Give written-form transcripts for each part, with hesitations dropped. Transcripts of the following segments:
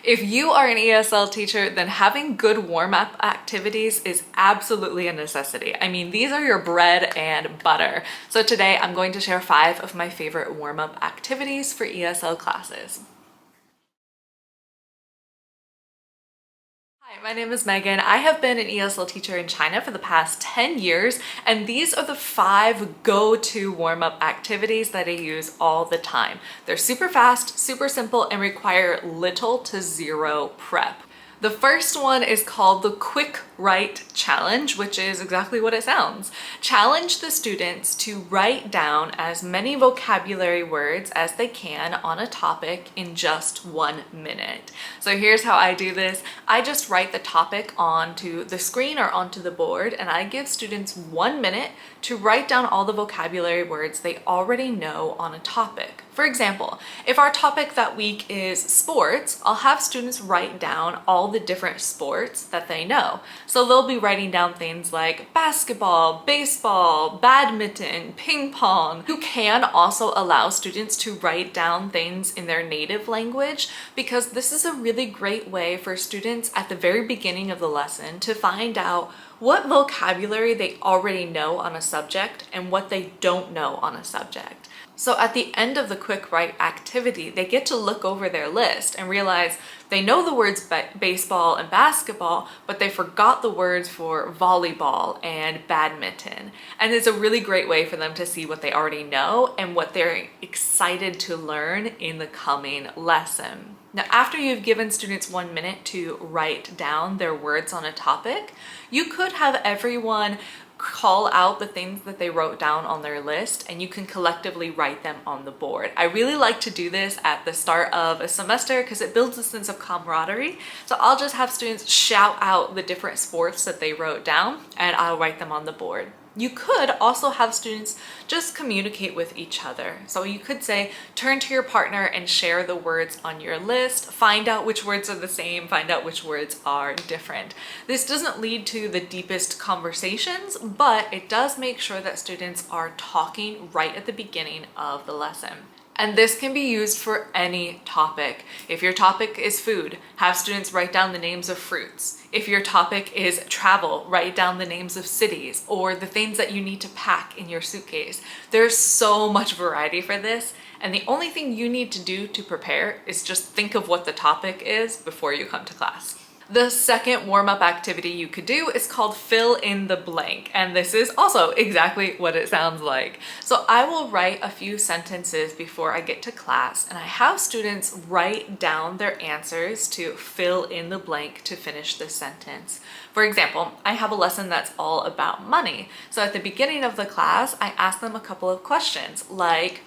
If you are an ESL teacher, then having good warm-up activities is absolutely a necessity. I mean, these are your bread and butter. So today I'm going to share 5 of my favorite warm-up activities for ESL classes. Hi, my name is Megan. I have been an ESL teacher in China for the past 10 years, and these are the 5 go-to warm-up activities that I use all the time. They're super fast, super simple, and require little to zero prep. The first one is called the Quick Write Challenge, which is exactly what it sounds. Challenge the students to write down as many vocabulary words as they can on a topic in just 1 minute. So here's how I do this. I just write the topic onto the screen or onto the board, and I give students 1 minute to write down all the vocabulary words they already know on a topic. For example, if our topic that week is sports, I'll have students write down all the different sports that they know. So they'll be writing down things like basketball, baseball, badminton, ping pong. You can also allow students to write down things in their native language, because this is a really great way for students at the very beginning of the lesson to find out what vocabulary they already know on a subject and what they don't know on a subject. So at the end of the Quick Write activity, they get to look over their list and realize they know the words baseball and basketball, but they forgot the words for volleyball and badminton. And it's a really great way for them to see what they already know and what they're excited to learn in the coming lesson. Now, after you've given students 1 minute to write down their words on a topic, you could have everyone call out the things that they wrote down on their list, and you can collectively write them on the board. I really like to do this at the start of a semester because it builds a sense of camaraderie. So I'll just have students shout out the different sports that they wrote down, and I'll write them on the board. You could also have students just communicate with each other. So you could say, turn to your partner and share the words on your list, find out which words are the same, find out which words are different. This doesn't lead to the deepest conversations, but it does make sure that students are talking right at the beginning of the lesson. And this can be used for any topic. If your topic is food, have students write down the names of fruits. If your topic is travel, write down the names of cities or the things that you need to pack in your suitcase. There's so much variety for this, and the only thing you need to do to prepare is just think of what the topic is before you come to class. The second warm-up activity you could do is called fill in the blank, and this is also exactly what it sounds like. So I will write a few sentences before I get to class, and I have students write down their answers to fill in the blank to finish the sentence. For example, I have a lesson that's all about money. So at the beginning of the class, I ask them a couple of questions like,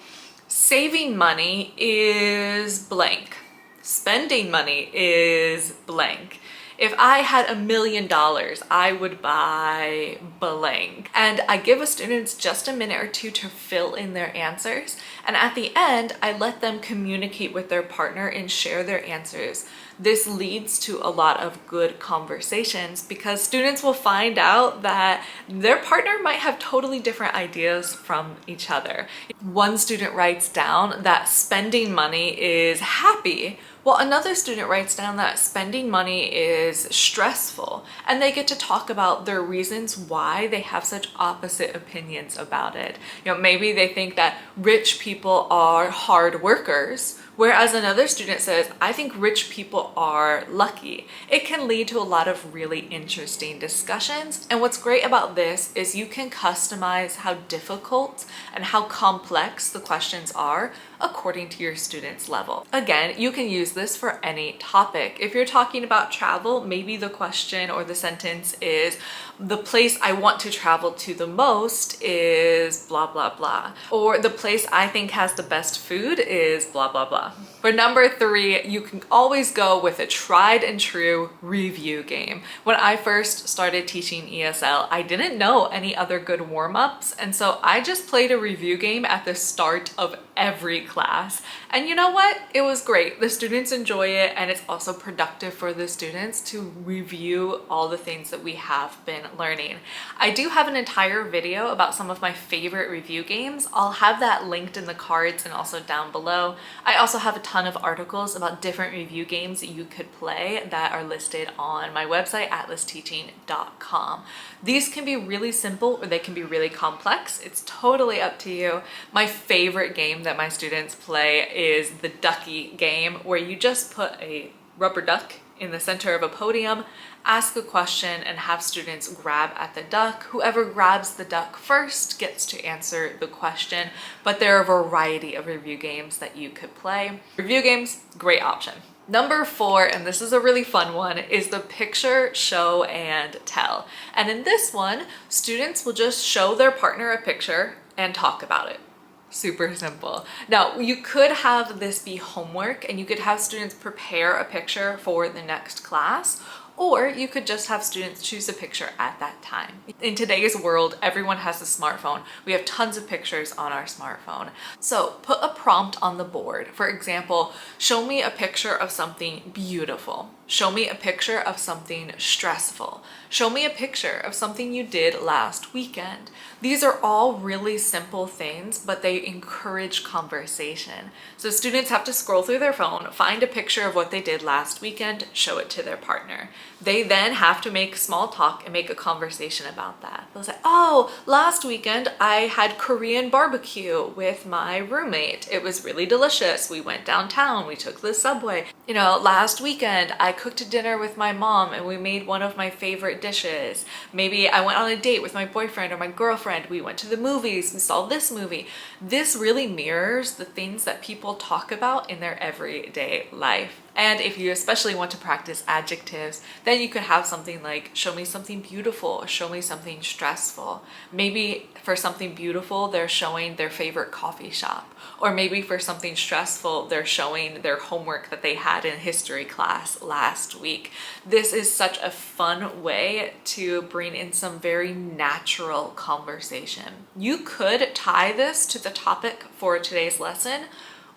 saving money is blank. Spending money is blank. If I had $1 million, I would buy blank. And I give a students just a minute or two to fill in their answers. And at the end, I let them communicate with their partner and share their answers. This leads to a lot of good conversations because students will find out that their partner might have totally different ideas from each other. One student writes down that spending money is happy, while another student writes down that spending money is stressful, and they get to talk about their reasons why they have such opposite opinions about it. You know, maybe they think that rich people are hard workers, whereas another student says, I think rich people are lucky. It can lead to a lot of really interesting discussions. And what's great about this is you can customize how difficult and how complex the questions are according to your student's level. Again, you can use this for any topic. If you're talking about travel, maybe the question or the sentence is, the place I want to travel to the most is blah, blah, blah. Or the place I think has the best food is blah, blah, blah. For number 3, you can always go with a tried and true review game. When I first started teaching ESL, I didn't know any other good warm-ups, and so I just played a review game at the start of every class. And you know what? It was great. The students enjoy it, and it's also productive for the students to review all the things that we have been learning. I do have an entire video about some of my favorite review games. I'll have that linked in the cards and also down below. I also have a ton of articles about different review games that you could play that are listed on my website, atlasteachingesl.com. These can be really simple or they can be really complex. It's totally up to you. My favorite game that my students play is the ducky game, where you just put a rubber duck in the center of a podium, ask a question, and have students grab at the duck. Whoever grabs the duck first gets to answer the question, but there are a variety of review games that you could play. Review games, great option. Number 4, and this is a really fun one, is the picture, show, and tell. And in this one, students will just show their partner a picture and talk about it. Super simple. Now, you could have this be homework and you could have students prepare a picture for the next class, or you could just have students choose a picture at that time. In today's world, everyone has a smartphone. We have tons of pictures on our smartphone. So put a prompt on the board. For example, show me a picture of something beautiful. Show me a picture of something stressful. Show me a picture of something you did last weekend. These are all really simple things, but they encourage conversation. So students have to scroll through their phone, find a picture of what they did last weekend, show it to their partner. They then have to make small talk and make a conversation about that. They'll say, oh, last weekend I had Korean barbecue with my roommate. It was really delicious. We went downtown, we took the subway. You know, last weekend I cooked dinner with my mom and we made one of my favorite dishes. Maybe I went on a date with my boyfriend or my girlfriend. We went to the movies, we saw this movie. This really mirrors the things that people talk about in their everyday life. And if you especially want to practice adjectives, then you could have something like, show me something beautiful, or show me something stressful. Maybe for something beautiful, they're showing their favorite coffee shop. Or maybe for something stressful, they're showing their homework that they had in history class last week. This is such a fun way to bring in some very natural conversation. You could tie this to the topic for today's lesson,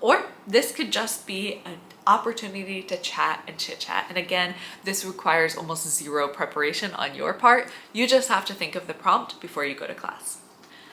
or this could just be an opportunity to chat and chit chat. And again, this requires almost zero preparation on your part. You just have to think of the prompt before you go to class.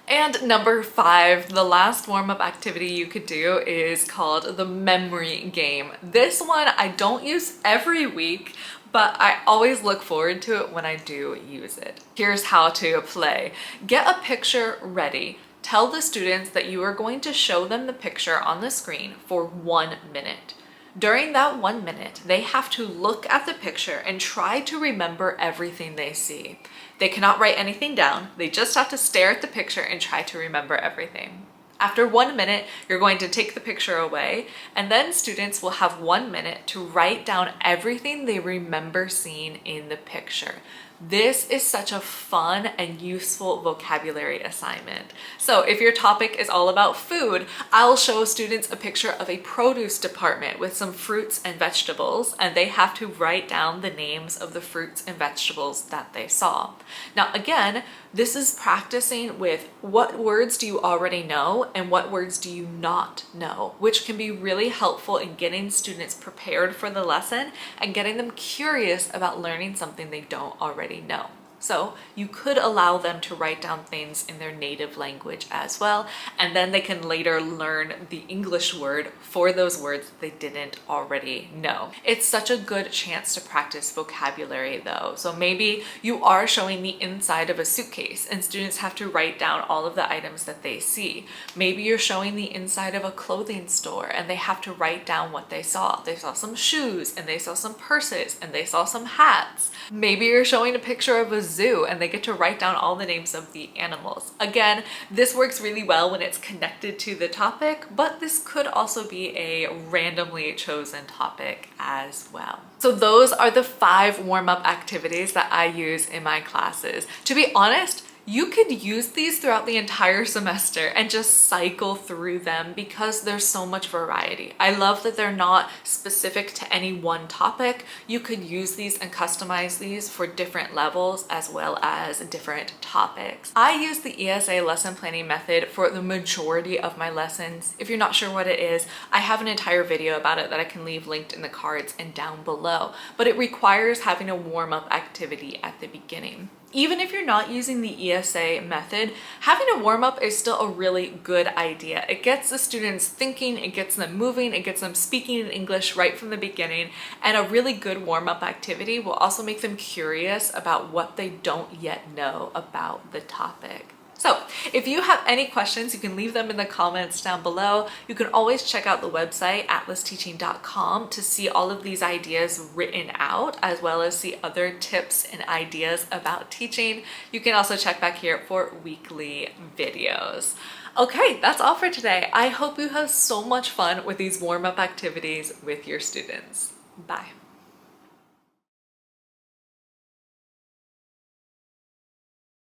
And number 5, the last warm-up activity you could do is called the memory game. This one I don't use every week, but I always look forward to it when I do use it. Here's how to play. Get a picture ready. Tell the students that you are going to show them the picture on the screen for 1 minute. During that 1 minute, they have to look at the picture and try to remember everything they see. They cannot write anything down. They just have to stare at the picture and try to remember everything. After 1 minute, you're going to take the picture away, and then students will have 1 minute to write down everything they remember seeing in the picture. This is such a fun and useful vocabulary assignment. So if your topic is all about food, I'll show students a picture of a produce department with some fruits and vegetables, and they have to write down the names of the fruits and vegetables that they saw. Now again, this is practicing with what words do you already know and what words do you not know, which can be really helpful in getting students prepared for the lesson and getting them curious about learning something they don't already know. So you could allow them to write down things in their native language as well, and then they can later learn the English word for those words that they didn't already know. It's such a good chance to practice vocabulary though. So maybe you are showing the inside of a suitcase and students have to write down all of the items that they see. Maybe you're showing the inside of a clothing store and they have to write down what they saw. They saw some shoes and they saw some purses and they saw some hats. Maybe you're showing a picture of a zoo and they get to write down all the names of the animals. Again, this works really well when it's connected to the topic, but this could also be a randomly chosen topic as well. So those are the 5 warm-up activities that I use in my classes. To be honest, You could use these throughout the entire semester and just cycle through them because there's so much variety. I love that they're not specific to any one topic. You could use these and customize these for different levels as well as different topics. I use the ESA lesson planning method for the majority of my lessons. If you're not sure what it is, I have an entire video about it that I can leave linked in the cards and down below, but it requires having a warm-up activity at the beginning. Even if you're not using the ESA method, having a warm-up is still a really good idea. It gets the students thinking, it gets them moving, it gets them speaking in English right from the beginning, and a really good warm-up activity will also make them curious about what they don't yet know about the topic. So if you have any questions, you can leave them in the comments down below. You can always check out the website atlasteachingesl.com to see all of these ideas written out, as well as see other tips and ideas about teaching. You can also check back here for weekly videos. Okay, that's all for today. I hope you have so much fun with these warm-up activities with your students. Bye.